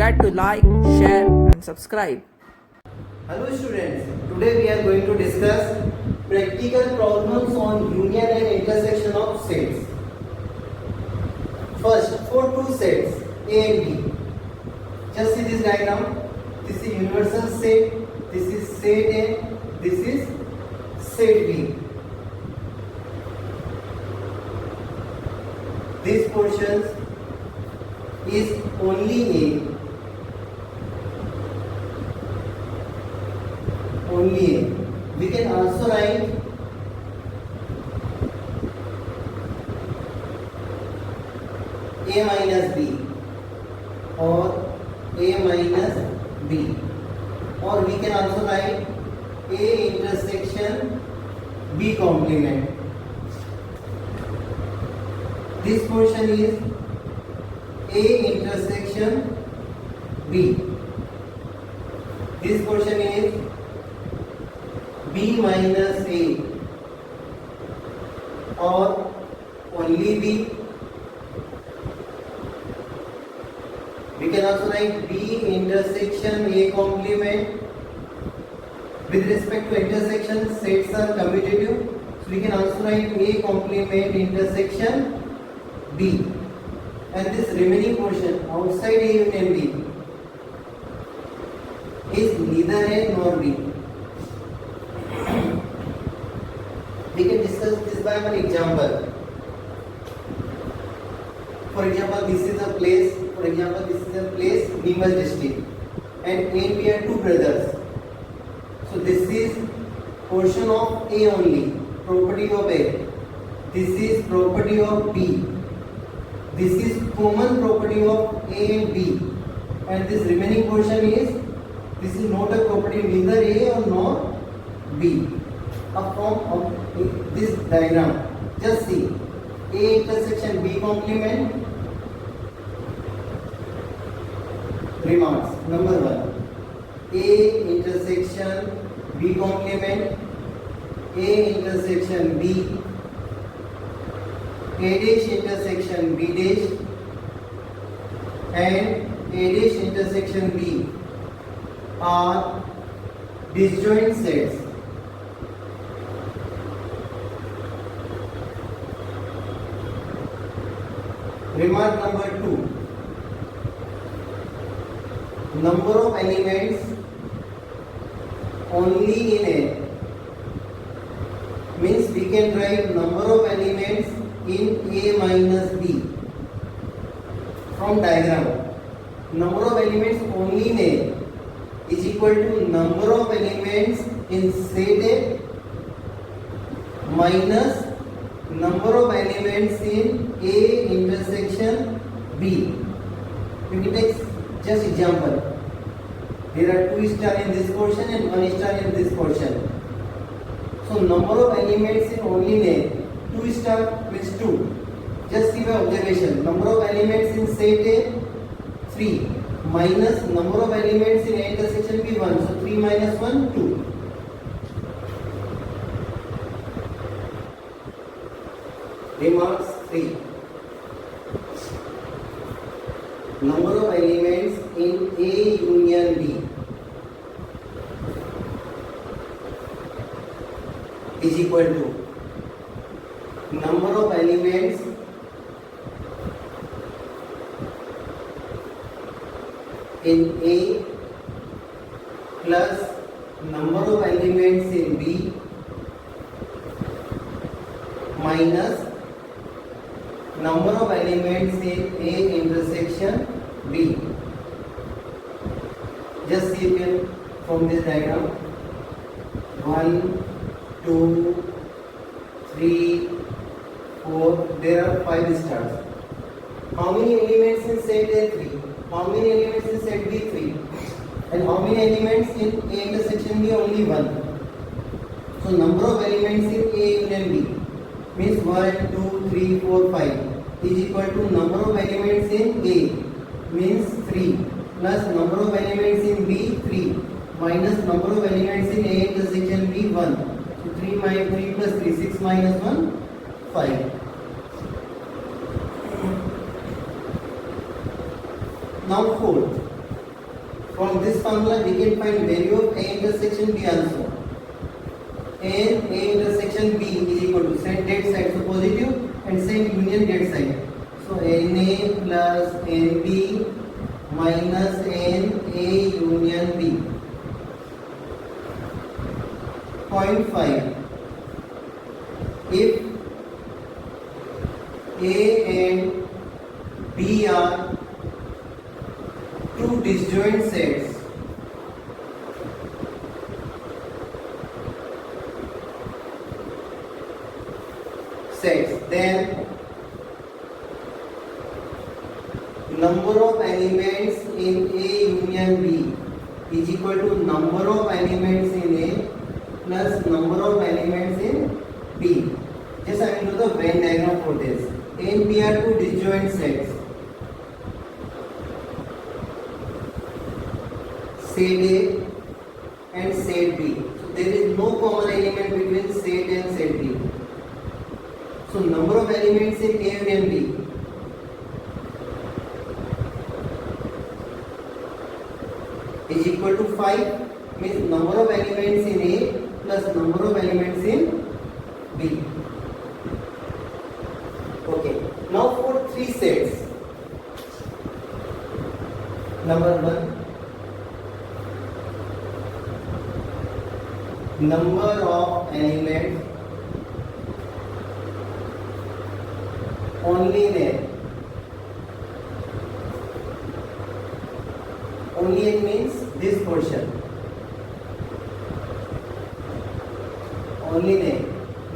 forget to like, share and subscribe. Hello students, today we are going to discuss practical problems on union and intersection of sets. First, for two sets A and B. Just see this diagram. This is universal set, this is set A, this is set B. This portion is only A. Only A. We can also write A minus B or A minus B, or we can also write A intersection B complement. This portion is A intersection B. This portion is B minus A or only B. We can also write B intersection A complement. With respect to intersection, sets are commutative, so we can also write A complement intersection B. And this remaining portion outside A union B is neither A nor B. We can discuss this by one example. For example, this is a place. For example, this is a place, Neemuch district, and A and B are two brothers. So this is portion of A only, property of A. This is property of B. This is common property of A and B, and this remaining portion is, this is not a property neither A or nor B. A form of this diagram. Just see A intersection B complement. Remarks. Number 1. A intersection B complement. A intersection B. A dash intersection B dash and A dash intersection B are disjoint sets. Remark number 2. Number of elements only in A, means we can write number of elements in A minus B from diagram. Number of elements only in A is equal to number of elements in set A minus number of elements in A intersection B. We can take just example. There are 2 stars in this portion and 1 star in this portion. So number of elements in only A, 2 star means 2. Just see by observation. Number of elements in set A 3 minus number of elements in A intersection B 1. So 3 minus 1 2. Remarks 3. Number of elements in A union B is equal to number of elements in A plus number of elements in B minus number of elements in A intersection B. Just see here from this diagram. 1, 2, 3, 4. There are 5 stars. How many elements in set A 3? How many elements in set B 3? And how many elements in A intersection B? Only 1. So number of elements in A union B means 1, 2, 3, 4, 5 is equal to number of elements in A means 3 plus number of elements in B 3 minus number of elements in A intersection B 1. So 3 minus 3 plus 3 6 minus 1 5. Now fourth, From this formula we can find value of A intersection B also. And A intersection B is equal to set that side, so positive, and set union that side. So NA plus NB minus NA union B. Point 5. If A and B are two disjoint sets, then number of elements in A union B is equal to number of elements in A plus number of elements in B. Just I will do the Venn diagram for this. A and B are two disjoint sets. Set A and set B. So there is no common element between set A and set B. So number of elements in A union B is equal to 5, means number of elements in A plus number of elements in B. Okay. Now for three sets. Number 1, number of elements only in A. Only in means this portion. Only in A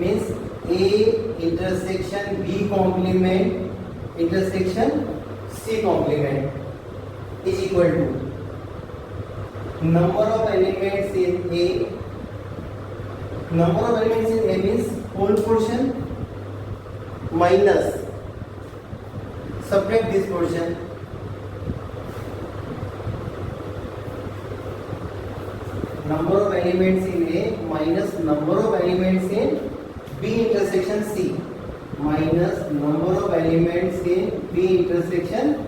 means A intersection B complement intersection C complement is equal to number of elements in A. Number of elements in A means whole portion minus subtract this portion number of elements in A minus number of elements in B intersection C minus number of elements in B intersection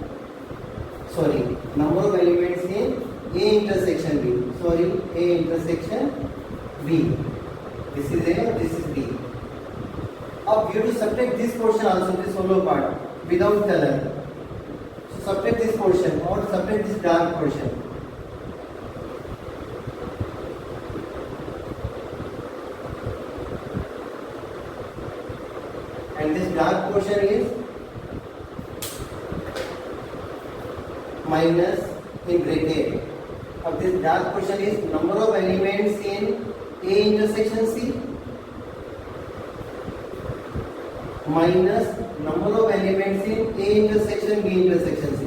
number of elements in A intersection B A intersection B. This is A, this is B. Now you have to subtract this portion also, this hollow part without color. So subtract this portion or subtract this dark portion. And this dark portion is minus in bracket. Now this dark portion is number of elements in A intersection C minus number of elements in A intersection B intersection C.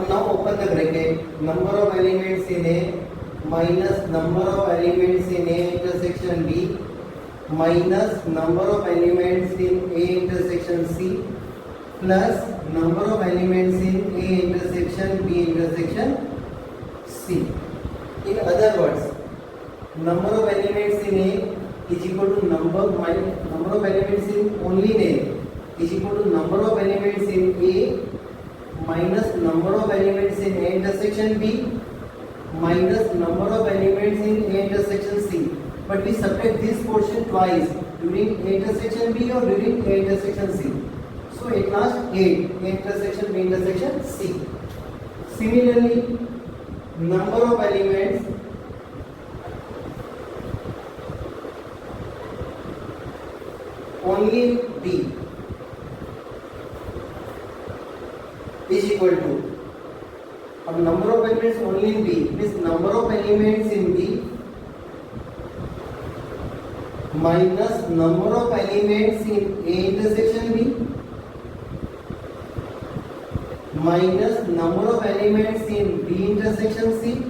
Now open the bracket. Number of elements in A minus number of elements in A intersection B minus number of elements in A intersection C plus number of elements in A intersection B intersection C. In other words, number of elements in A is equal to number of elements in only in A is equal to number of elements in A minus number of elements in A intersection B minus number of elements in A intersection C. But we subtract this portion twice, during A intersection B or during A intersection C. So at last A intersection B intersection C. Similarly, number of elements only in B is equal to number of elements only in B means number of elements in B minus number of elements in A intersection B minus number of elements in B intersection C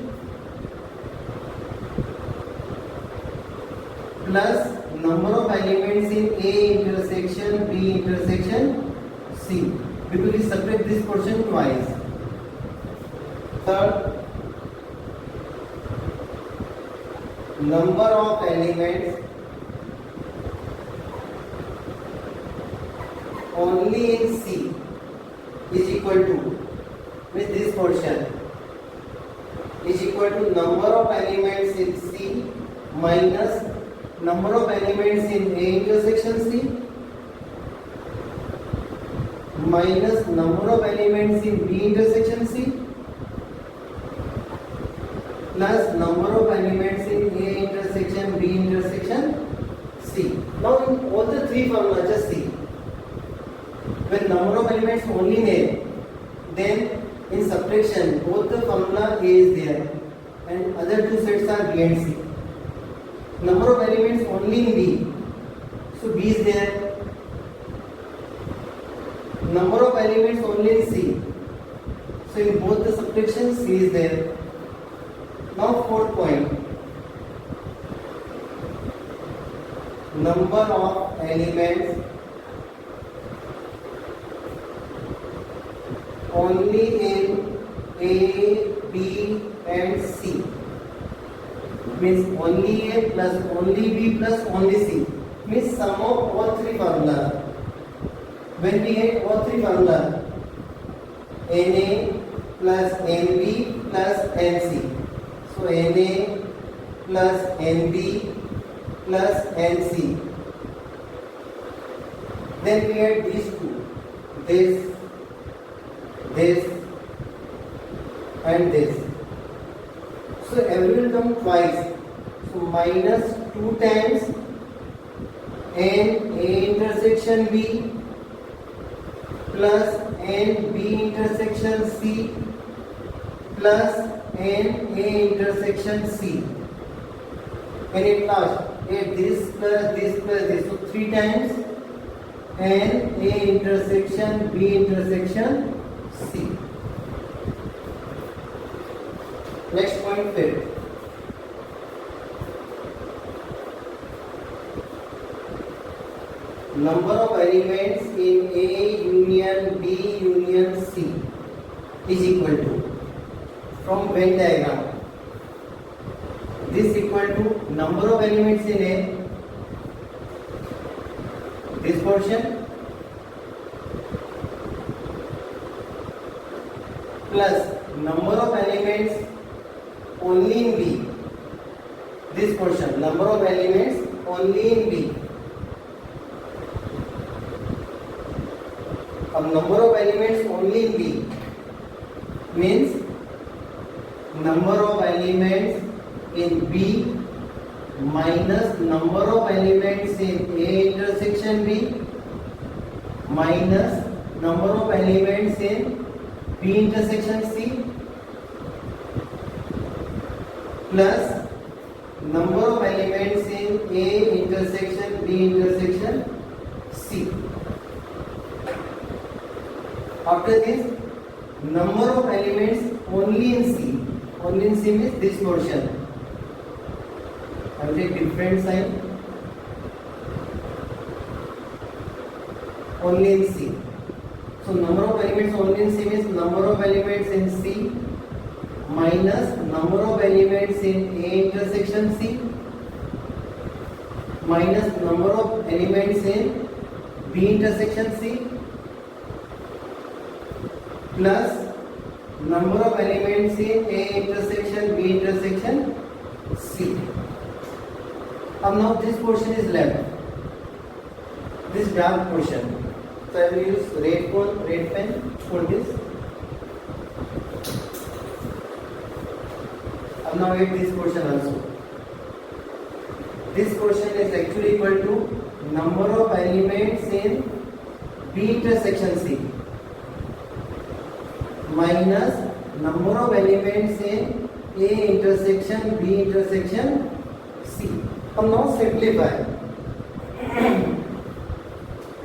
plus number of elements in A intersection B intersection C. Because we subtract this portion twice. Third, number of elements only in C is equal to, means this portion is equal to number of elements in C minus number of elements in A intersection C minus number of elements in B intersection C plus number of elements in A intersection B intersection C. Now in all the three formulas, just see. When number of elements only there, then in subtraction both the formula A is there and other two sets are B and C. Number of elements only in B, so B is there. Number of elements only in C, so in both the subtraction C is there. Now fourth point, number of elements only in A, B and C, means only A plus only B plus only C, means sum of all three formulas. When we get all three formulas, Na plus Nb plus Nc, so Na plus Nb plus Nc, then we get these two, this and this. So every will come twice. So minus 2 times n A intersection B plus n B intersection C plus n A intersection C. And at last, this plus this plus this. So 3 times n A intersection B intersection C. Next point, fifth. Number of elements in A union B union C is equal to, from Venn diagram, this equal to number of elements in A, this portion, plus number of elements only in B, this portion, number of elements only in B. Number of elements only in B means number of elements in B minus number of elements in A intersection B minus number of elements in B intersection C plus number of elements in A intersection B intersection C. After this, number of elements only in C. Only in C means this portion. I will take different sign. Only in C. So number of elements only in C means number of elements in C minus number of elements in A intersection C minus number of elements in B intersection C plus number of elements in A intersection B intersection C. Now this portion is left, this dark portion. So I will use red pen for this. Now at this portion also. This portion is actually equal to number of elements in B intersection C minus number of elements in A intersection B intersection C. Now simplify.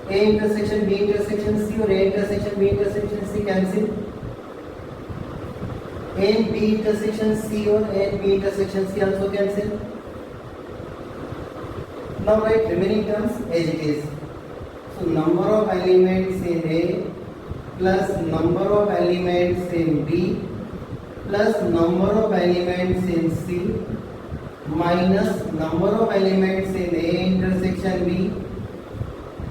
A intersection B intersection C or A intersection B intersection C cancel. A and B intersection C or A and B intersection C also cancel. Now write remaining terms as it is. So number of elements in A plus number of elements in B plus number of elements in C minus number of elements in A intersection B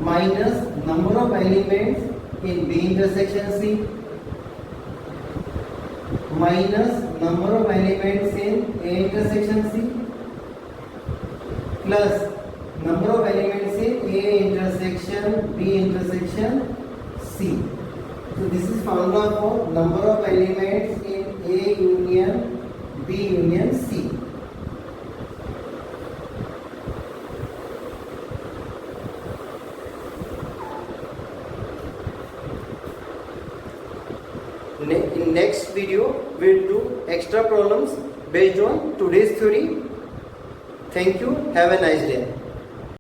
minus number of elements in B intersection C minus number of elements in A intersection C plus number of elements in A intersection B intersection C. So this is formula for number of elements in A union B union C. In next video, we'll do extra problems based on today's theory. Thank you. Have a nice day.